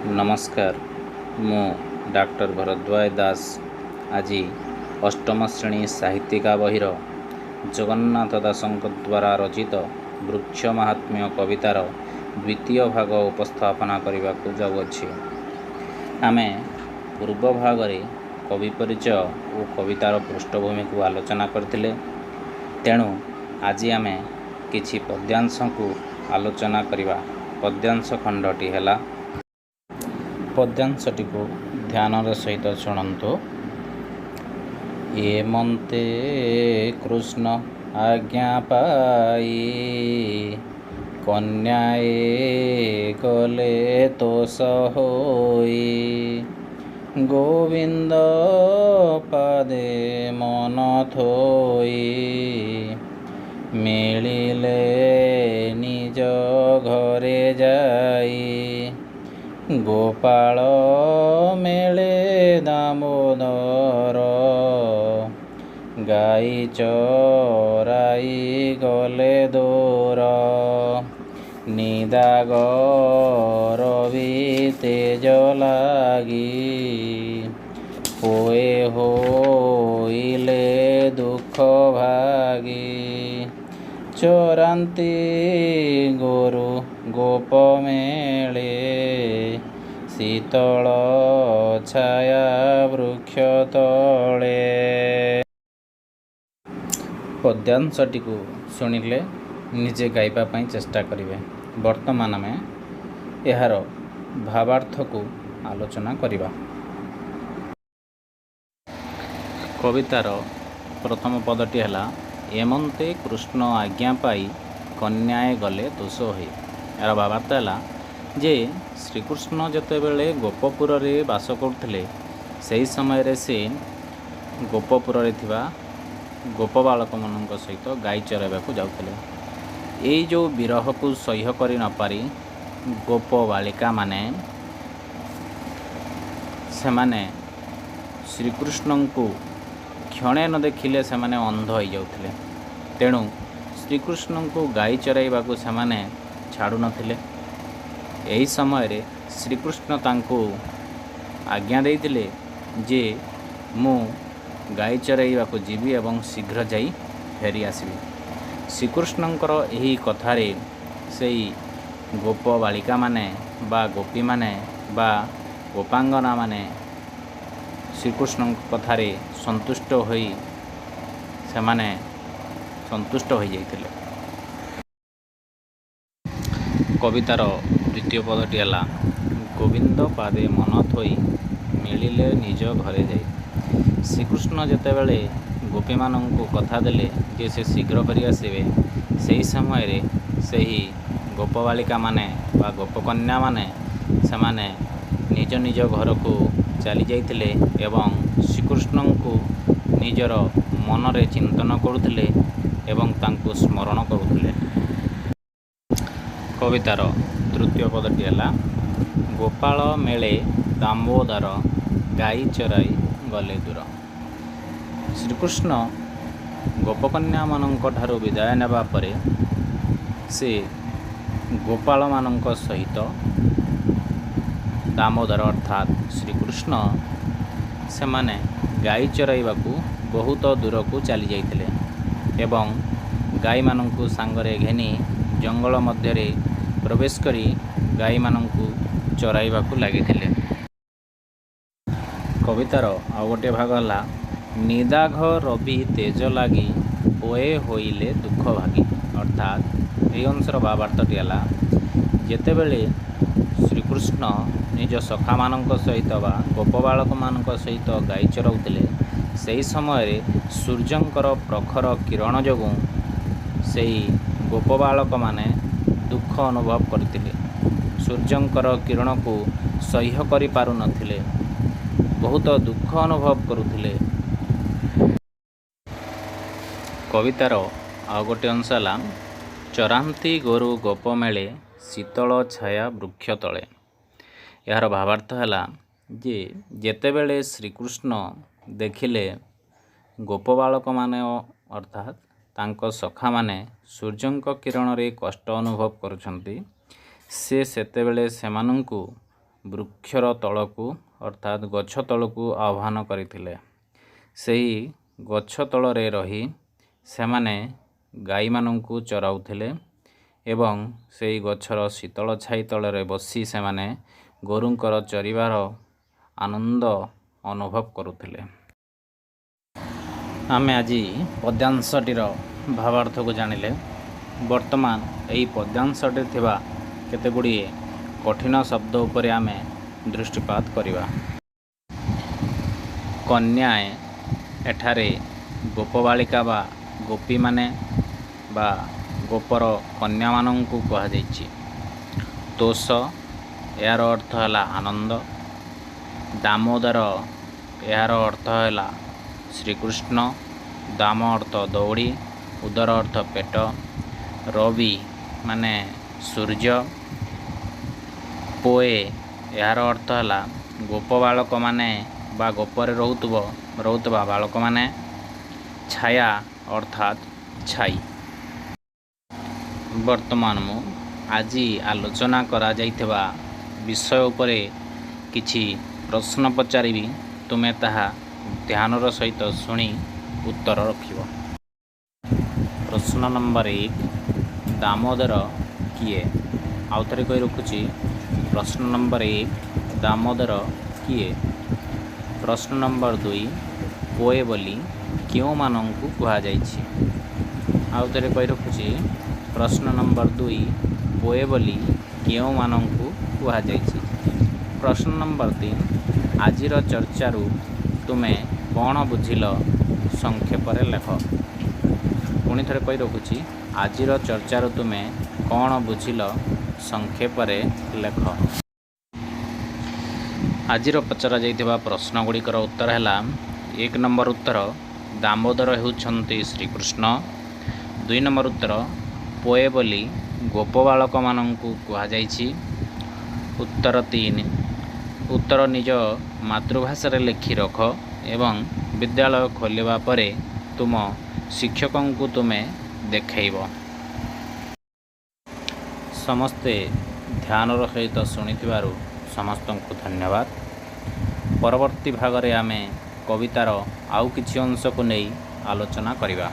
नमस्कार मु डॉक्टर भरद्वाज दास आज अष्टम श्रेणी साहित्यिका बहिर जगन्नाथ दासଙ୍କ द्वारा रचित वृक्ष महात्म्य कवितार द्वितीय भाग उपस्थापना करने को जाऊँगी। आमे पूर्व भागरे कवि परिचय और कवितार पृष्ठभूमि को आलोचना करथिले। तेणु आज आमे किछि पद्यांश को आलोचना करिबा। पद्यांश खंडटी हैला। पद्यांशटी को ध्यान सहित शुणु। एमंते कृष्ण आज्ञा पाई कन्याए गले तोष होई गोविंद पादे मन थोई मिलिले निज घरे जाई गोपाल मेले दामोदर गाई चराई गले दूर निदाग रवि तेज लागी पोए होइले दुख भागी चोरांती गोरु गोप मेले शीतल छाया वृक्ष तले। पद्यांशटी को शुणिले निजे गाइबा चेष्टा करिवे। वर्तमान आमे एहार भावार्थ को आलोचना करिबा। कवितार प्रथम पदटी हैला एमंते कृष्ण आज्ञा पाई कन्याए गले तोष होई। यार भावार्थ हैला जे श्रीकृष्ण जेतेबेले गोपपुर रे बास करथिले सेही समय रे से गोपपुर रे थिबा गोप बालक मनक सहित गाई चराइबा को जाउथिले। एई जो विरह को सह्य करि न पारी गोप बालिका माने सेमाने श्रीकृष्ण को क्षणे न देखिले सेमाने अंध हो जाउथिले। तेणु श्रीकृष्ण को गाई चराइबा को सेमाने छाड़ू नथिले। एही समय रे श्रीकृष्ण तांको आज्ञा देइथिले जे मु गाई चराइबा को जीवी एवं शीघ्र जाई फेरी आसबि। श्रीकृष्णंकर एही कथारे सेई गोप बालिका माने बा गोपी माने बा गोपांगना माने श्रीकृष्ण कथारे संतुष्ट होई सेमाने संतुष्ट हो जाइथिले। कवितार द्वितीय पदटी हैला गोविंद पादे मन थोई मिलिले निज घरे जाई। श्रीकृष्ण जेतेबेले गोपी मानंकु कथा देले जे से शीघ्र फेरी आसबे सेही समय रे सेही गोपबालिका माने बा गोपकन्या माने सेमाने निज निज घर को चली जाइथिले एवं श्रीकृष्ण को निजर मन रे चिंतन करुथिले एवं तांको स्मरण करुथिले। कवितार तृतीय पदटी हैला गोपाल मेले दामोदर गाई चराई गले दूर। श्रीकृष्ण गोपकन्या मानंक ठारू विदाय नेबा परे से गोपाल मानंक सहित दामोदर अर्थात श्रीकृष्ण सेमाने गाई चराइबाकू बहुत दूर को चली जाइथिले एवं गाई मानंकू सांगरे घेनी जंगल मध्यरे प्रवेश करी गाई मानंकू चराइबाकू लागिथिले। कवितार आउ गोटे भाग है निदाघ रवि तेज लागी पोए होइले दुख भागी। अर्थात ये अंशर भावार्थटी है जेतेबेले श्रीकृष्ण निज सखा मानक सहित बा गोप बालक मानक सहित गाई चराउथिले सेही समय सूर्यंकर प्रखर किरण जोगु सेही गोप बालक माने दुख अनुभव करथिले। सूर्यंकर किरण को सह्य करि पारु नथिले, बहुत दुख अनुभव करुथिले। कवितार आउ गोटे अंश है चरांती गोरु गोप मेले शीतल छाया वृक्ष तले। यार भावार्थ है जे जेतेबेले श्रीकृष्ण देखिले गोप बालक माने अर्थात तांको सखा माने सूर्यंक किरण रे कष्ट अनुभव करुछंती से सेतेबेले सेमानंकु ବୃକ୍ଷର ତଳକୁ ଅର୍ଥାତ୍ ଗଛ ତଳକୁ ଆହ୍ୱାନ କରିଥିଲେ। ସେହି ଗଛ ତଳରେ ରହି ସେମାନେ ଗାଈମାନଙ୍କୁ ଚରାଉଥିଲେ ଏବଂ ସେହି ଗଛର ଶୀତଳ ଛାଇ ତଳରେ ବସି ସେମାନେ ଗୋରୁଙ୍କର ଚରିବାର ଆନନ୍ଦ ଅନୁଭବ କରୁଥିଲେ। ଆମେ ଆଜି ପଦ୍ୟାଂଶଟିର ଭାବାର୍ଥକୁ ଜାଣିଲେ। ବର୍ତ୍ତମାନ ଏହି ପଦ୍ୟାଂଶଟିରେ ଥିବା କେତେଗୁଡ଼ିଏ କଠିନ ଶବ୍ଦ ଉପରେ ଆମେ ଦୃଷ୍ଟିପାତ କରିବା। କନ୍ୟାଏ ଏଠାରେ ଗୋପବାଳିକା ବା ଗୋପୀମାନେ ବା ଗୋପର କନ୍ୟାମାନଙ୍କୁ କୁହାଯାଇଛି। ତୋଷ ଏହାର ଅର୍ଥ ହେଲା ଆନନ୍ଦ। ଦାମୋଦର ଏହାର ଅର୍ଥ ହେଲା ଶ୍ରୀକୃଷ୍ଣ। ଦାମ ଅର୍ଥ ଦଉଡ଼ି, ଉଦର ଅର୍ଥ ପେଟ, ରବି ମାନେ ସୂର୍ଯ୍ୟ। ପୋଏ ଏହାର ଅର୍ଥ ହେଲା ଗୋପ ବାଳକମାନେ ବା ଗୋପରେ ରହୁଥିବା ବାଳକମାନେ। ଛାୟା ଅର୍ଥାତ୍ ଛାଇ। ବର୍ତ୍ତମାନ ମୁଁ ଆଜି ଆଲୋଚନା କରାଯାଇଥିବା ବିଷୟ ଉପରେ କିଛି ପ୍ରଶ୍ନ ପଚାରିବି। ତୁମେ ତାହା ଧ୍ୟାନର ସହିତ ଶୁଣି ଉତ୍ତର ରଖିବ। ପ୍ରଶ୍ନ ନମ୍ବର 1, ଦାମୋଦର କିଏ? ଆଉ ଥରେ କହି ରଖୁଛି। ପ୍ରଶ୍ନ ନମ୍ବର 1, ଦାମୋଦର କିଏ? ପ୍ରଶ୍ନ ନମ୍ବର 2, ପୋଏ ବୋଲି କେଉଁମାନଙ୍କୁ କୁହାଯାଇଛି? ଆଉ ଥରେ କହି ରଖୁଛି। ପ୍ରଶ୍ନ ନମ୍ବର 2, ପୋଏ ବୋଲି କେଉଁମାନଙ୍କୁ କୁହାଯାଇଛି? ପ୍ରଶ୍ନ ନମ୍ବର 3, ଆଜିର ଚର୍ଚ୍ଚାରୁ ତୁମେ କ'ଣ ବୁଝିଲ? ସଂକ୍ଷେପରେ ଲେଖ। ପୁଣି ଥରେ କହି ରଖୁଛି। ଆଜିର ଚର୍ଚ୍ଚାରୁ ତୁମେ କ'ଣ ବୁଝିଲ? ସଂକ୍ଷେପରେ ଲେଖ। ଆଜିର ପଚରାଯାଇଥିବା ପ୍ରଶ୍ନଗୁଡ଼ିକର ଉତ୍ତର ହେଲା 1 ନମ୍ବର ଉତ୍ତର ଦାମୋଦର ହେଉଛନ୍ତି ଶ୍ରୀକୃଷ୍ଣ। 2 ନମ୍ବର ଉତ୍ତର ପୋଏ ବୋଲି ଗୋପବାଳକମାନଙ୍କୁ କୁହାଯାଇଛି। ଉତ୍ତର 3, ଉତ୍ତର ନିଜ ମାତୃଭାଷାରେ ଲେଖି ରଖ ଏବଂ ବିଦ୍ୟାଳୟ ଖୋଲିବା ପରେ ତୁମ ଶିକ୍ଷକଙ୍କୁ ତୁମେ ଦେଖାଇବ। ସମସ୍ତେ ଧ୍ୟାନର ସହିତ ଶୁଣିଥିବାରୁ ସମସ୍ତଙ୍କୁ ଧନ୍ୟବାଦ। ପରବର୍ତ୍ତୀ ଭାଗରେ ଆମେ କବିତାର ଆଉ କିଛି ଅଂଶକୁ ନେଇ ଆଲୋଚନା କରିବା।